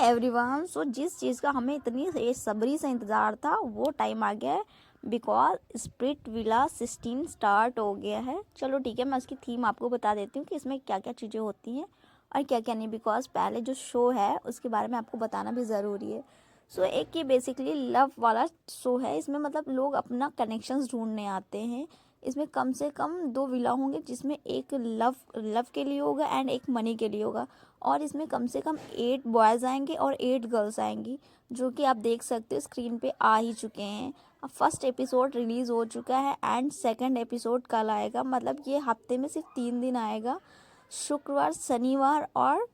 Everyone, सो जिस चीज़ का हमें इतनी बेसब्री से इंतज़ार था वो टाइम आ गया है। बिकॉज स्प्लिट विला 16 स्टार्ट हो गया है। चलो ठीक है, मैं उसकी थीम आपको बता देती हूँ कि इसमें क्या क्या चीज़ें होती हैं और क्या क्या नहीं। बिकॉज पहले जो शो है उसके बारे में आपको बताना भी ज़रूरी है। सो एक ये बेसिकली लव वाला शो है। इसमें मतलब लोग अपना कनेक्शंस ढूंढने आते हैं। इसमें कम से कम 2 विला होंगे, जिसमें एक लव के लिए होगा एंड एक मनी के लिए होगा। और इसमें कम से कम 8 बॉयज़ आएंगे और 8 गर्ल्स आएंगी, जो कि आप देख सकते हो स्क्रीन पे आ ही चुके हैं। अब फर्स्ट एपिसोड रिलीज़ हो चुका है एंड सेकंड एपिसोड कल आएगा। मतलब ये हफ्ते में सिर्फ 3 दिन आएगा, शुक्रवार, शनिवार और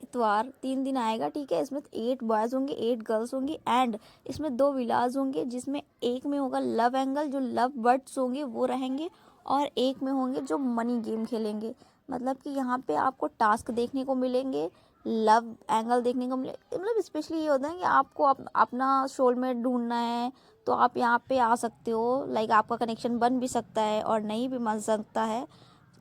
इतवार, 3 दिन आएगा। ठीक है, इसमें 8 बॉयज़ होंगे, 8 गर्ल्स होंगी एंड इसमें 2 विलाज होंगे, जिसमें एक में होगा लव एंगल, जो लव बर्ड्स होंगे वो रहेंगे, और एक में होंगे जो मनी गेम खेलेंगे। मतलब कि यहाँ पे आपको टास्क देखने को मिलेंगे, लव एंगल देखने को मिले। मतलब स्पेशली ये होता है कि आपको अपना सोलमेट ढूंढना है तो आप यहाँ पे आ सकते हो। लाइक आपका कनेक्शन बन भी सकता है और नहीं भी बन सकता है।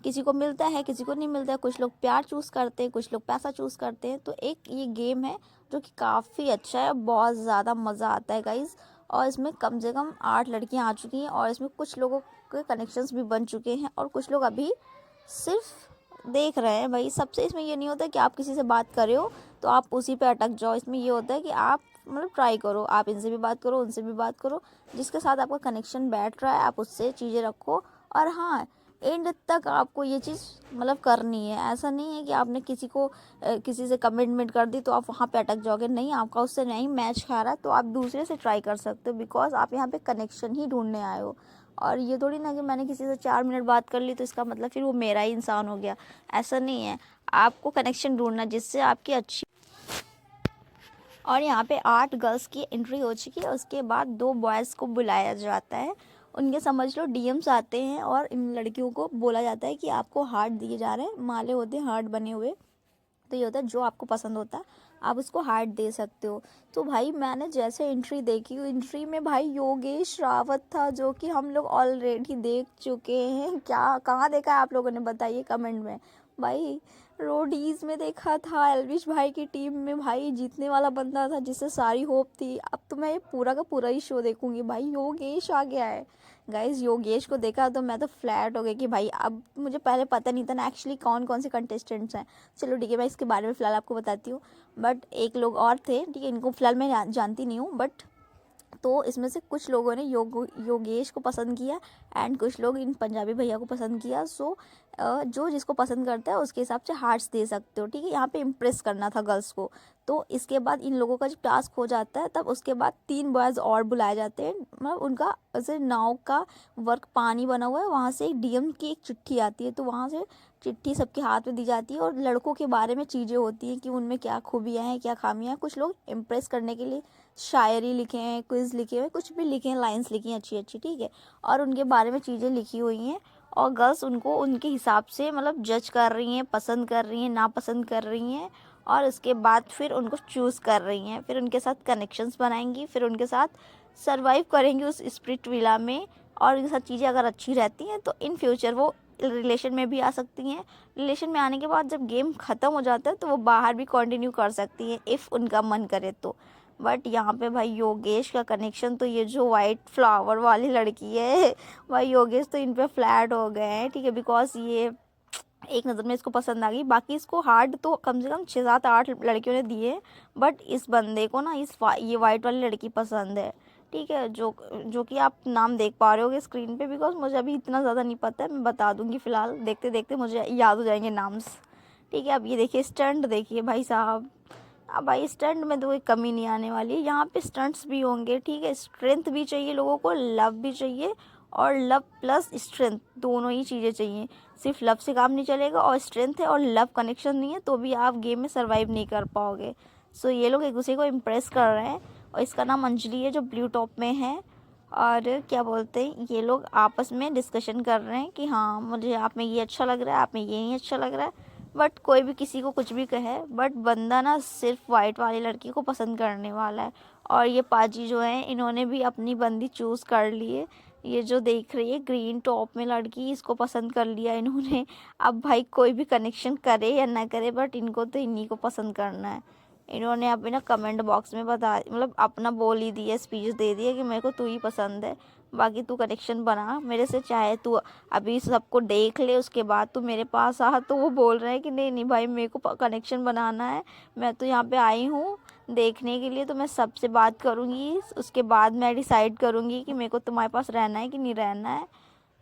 किसी को मिलता है, किसी को नहीं मिलता है। कुछ लोग प्यार चूज़ करते हैं, कुछ लोग पैसा चूज़ करते हैं। तो एक ये गेम है जो कि काफ़ी अच्छा है, बहुत ज़्यादा मज़ा आता है गाइज़। और इसमें कम से कम 8 लड़कियां आ चुकी हैं और इसमें कुछ लोगों के कनेक्शंस भी बन चुके हैं और कुछ लोग अभी सिर्फ देख रहे हैं। भाई सबसे इसमें ये नहीं होता कि आप किसी से बात कर रहे हो तो आप उसी पे अटक जाओ। इसमें ये होता है कि आप मतलब ट्राई करो, आप इनसे भी बात करो, उनसे भी बात करो, जिसके साथ आपका कनेक्शन बैठ रहा है आप उससे चीज़ें रखो। और हाँ, एंड तक आपको ये चीज़ मतलब करनी है। ऐसा नहीं है कि आपने किसी से कमिटमेंट कर दी तो आप वहाँ पे अटक जाओगे। नहीं, आपका उससे नहीं मैच खा रहा तो आप दूसरे से ट्राई कर सकते हो, बिकॉज आप यहाँ पे कनेक्शन ही ढूंढने आए हो। और ये थोड़ी ना कि मैंने किसी से 4 मिनट बात कर ली तो इसका मतलब फिर वो मेरा ही इंसान हो गया। ऐसा नहीं है, आपको कनेक्शन ढूंढना जिससे आपकी अच्छी। और यहाँ पे 8 गर्ल्स की एंट्री हो चुकी है। उसके बाद 2 बॉयज़ को बुलाया जाता है। उनके समझ लो डीएम्स आते हैं और इन लड़कियों को बोला जाता है कि आपको हार्ट दिए जा रहे हैं। माले होते हैं हार्ट बने हुए। तो ये होता है जो आपको पसंद होता है आप उसको हार्ट दे सकते हो। तो भाई मैंने जैसे एंट्री देखी, एंट्री में भाई योगेश रावत था, जो कि हम लोग ऑलरेडी देख चुके हैं। क्या कहाँ देखा है आप लोगों ने, बताइए कमेंट में। भाई रोडीज में देखा था, एल्विश भाई की टीम में भाई जीतने वाला बंदा था जिससे सारी होप थी। अब तो मैं ये पूरा का पूरा ही शो देखूंगी। भाई योगेश आ गया है गाइज। योगेश को देखा तो मैं तो फ्लैट हो गई कि भाई, अब मुझे पहले पता नहीं था ना एक्चुअली कौन कौन से कंटेस्टेंट्स हैं। चलो ठीक है, मैं इसके बारे में फ़िलहाल आपको बताती हूँ। बट एक लोग और थे, ठीक है, इनको फ़िलहाल मैं जानती नहीं हूँ। बट तो इसमें से कुछ लोगों ने योगेश को पसंद किया एंड कुछ लोग इन पंजाबी भैया को पसंद किया। सो जो जिसको पसंद करता है उसके हिसाब से हार्ट्स दे सकते हो। ठीक है, यहाँ पे इम्प्रेस करना था गर्ल्स को। तो इसके बाद इन लोगों का जब टास्क हो जाता है तब उसके बाद 3 बॉयज़ और बुलाए जाते हैं। मतलब उनका ऐसे नाव का वर्क पानी बना हुआ है, वहाँ से एक डीएम की एक चिट्ठी आती है। तो वहाँ से चिट्ठी सबके हाथ में दी जाती है और लड़कों के बारे में चीज़ें होती हैं कि उनमें क्या खूबियाँ हैं, क्या खामियाँ हैं। कुछ लोग इम्प्रेस करने के लिए शायरी लिखे हैं, क्विज़ लिखे हुए, कुछ भी लिखे हैं, लाइंस लिखी हैं अच्छी अच्छी, ठीक है। और उनके बारे में चीज़ें लिखी हुई हैं और गर्ल्स उनको उनके हिसाब से मतलब जज कर रही हैं, पसंद कर रही हैं, नापसंद कर रही हैं। और उसके बाद फिर उनको चूज़ कर रही हैं, फिर उनके साथ कनेक्शंस बनाएंगी, फिर उनके साथ सर्वाइव करेंगी उस स्प्लिट विला में। और उनके साथ चीज़ें अगर अच्छी रहती हैं तो इन फ्यूचर वो रिलेशन में भी आ सकती हैं। रिलेशन में आने के बाद जब गेम ख़त्म हो जाता है तो वो बाहर भी कंटिन्यू कर सकती हैं इफ़ उनका मन करे तो। बट यहाँ पे भाई योगेश का कनेक्शन तो ये जो वाइट फ्लावर वाली लड़की है, भाई योगेश तो इन पे फ्लैट हो गए हैं। ठीक है, बिकॉज ये एक नज़र में इसको पसंद आ गई। बाकी इसको हार्ट तो कम से कम 6 7 8 लड़कियों ने दिए, बट इस बंदे को ना ये वाइट वाली लड़की पसंद है। ठीक है, जो कि आप नाम देख पा रहे होगे स्क्रीन पे। बिकॉज मुझे अभी इतना ज़्यादा नहीं पता है, मैं बता दूंगी फ़िलहाल, देखते देखते मुझे याद हो जाएंगे नाम्स। ठीक है, अब ये देखिए स्टंट देखिए भाई साहब। अब भाई स्टंट में तो कोई कमी नहीं आने वाली है, यहाँ पे स्टंट्स भी होंगे। ठीक है, स्ट्रेंथ भी चाहिए लोगों को, लव भी चाहिए, और लव प्लस स्ट्रेंथ दोनों ही चीज़ें चाहिए। सिर्फ लव से काम नहीं चलेगा, और स्ट्रेंथ है और लव कनेक्शन नहीं है तो भी आप गेम में सर्वाइव नहीं कर पाओगे। सो ये लोग एक दूसरे को इम्प्रेस कर रहे हैं। और इसका नाम अंजलि है जो ब्लू टॉप में है। और क्या बोलते हैं, ये लोग आपस में डिस्कशन कर रहे हैं कि हाँ मुझे आप में ये अच्छा लग रहा है, आप में ये नहीं अच्छा लग रहा है। बट कोई भी किसी को कुछ भी कहे, बट बंदा ना सिर्फ वाइट वाली लड़की को पसंद करने वाला है। और ये पाजी जो है इन्होंने भी अपनी बंदी चूज़ कर ली है। ये जो देख रही है ग्रीन टॉप में लड़की, इसको पसंद कर लिया इन्होंने। अब भाई कोई भी कनेक्शन करे या ना करे, बट इनको तो इन्हीं को पसंद करना है। इन्होंने अभी ना कमेंट बॉक्स में बता मतलब अपना बोल ही दिया, स्पीच दे दिया कि मेरे को तू ही पसंद है, बाकी तू कनेक्शन बना मेरे से, चाहे तू अभी सबको देख ले उसके बाद तू मेरे पास आ। तो वो बोल रहे हैं कि नहीं नहीं भाई मेरे को कनेक्शन बनाना है, मैं तो यहाँ पे आई हूँ देखने के लिए, तो मैं सबसे बात करूँगी उसके बाद मैं डिसाइड करूँगी कि मेरे को तुम्हारे पास रहना है कि नहीं रहना है।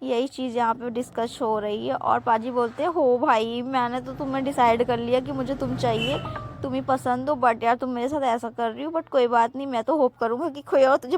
यही चीज़ यहाँ पे डिस्कस हो रही है। और पाजी बोलते हैं हो भाई मैंने तो तुम्हें डिसाइड कर लिया कि मुझे तुम चाहिए, तुम ही पसंद हो, बट यार तुम मेरे साथ ऐसा कर रही हो, बट कोई बात नहीं, मैं तो होप करूँगा कि कोई और तुझे